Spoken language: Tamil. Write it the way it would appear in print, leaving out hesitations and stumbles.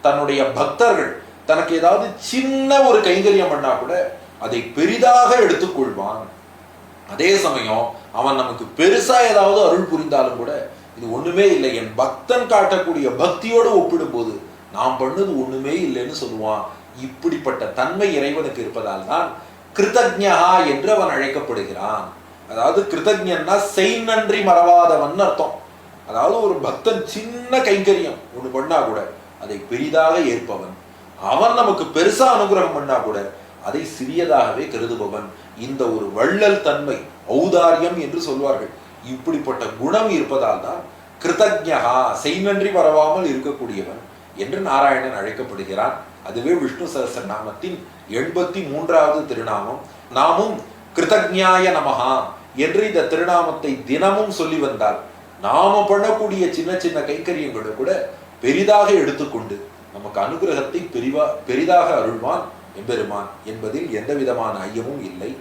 தன்னுடைய பக்தர்கள் தனக்கு ஏதாவது சின்ன ஒரு கைங்கரியம் பண்ணா கூட அதை பெரிதாக எடுத்துக்கொள்வான். அதே சமயம் அவன் நமக்கு பெருசா ஏதாவது அருள் புரிந்தாலும் கூட இது ஒண்ணுமே இல்லை, என் பக்தன் காட்டக்கூடிய பக்தியோடு ஒப்பிடும் போது நாம் பண்ணது ஒண்ணுமே இல்லைன்னு சொல்லுவான். இப்படிப்பட்ட தன்மை இறைவனுக்கு இருப்பதால் தான் கிருதஜ்ஞா என்று அவன் அழைக்கப்படுகிறான். அதாவது கிருதஜ்ஞன்னா செய் நன்றி மறவாதவன் அர்த்தம். அதாவது ஒரு பக்தன் சின்ன கைங்கரியம் ஒண்ணு பண்ணா கூட அதை பெரிதாக ஏற்பவன். அவன் நமக்கு பெருசா அனுகிரகம் பண்ணா கூட அதை சிறியதாகவே கருதுபவன். இந்த ஒரு வள்ளல் தன்மை, ஔதாரியம் என்று சொல்வார்கள், இப்படிப்பட்ட குணம் இருப்பதால் தான் கிருதஜ்ஞா, செய் நன்றி மறவாமல் இருக்கக்கூடியவன் என்று நாராயணன் அழைக்கப்படுகிறான். அதுவே விஷ்ணு சஹஸ்ரநாமத்தின் 83வது திருநாமம். நாமும் கிருதஜ்ஞாய நமஹா என்று இந்த திருநாமத்தை தினமும் சொல்லி வந்தால் நாம பண்ணக்கூடிய சின்ன சின்ன கைங்கரியங்களை கூட பெரிதாக எடுத்துக்கொண்டு நமக்கு அனுகிரகத்தை பெரிதாக அருள்வான் எம்பெருமான் என்பதில் எந்த விதமான ஐயமும் இல்லை.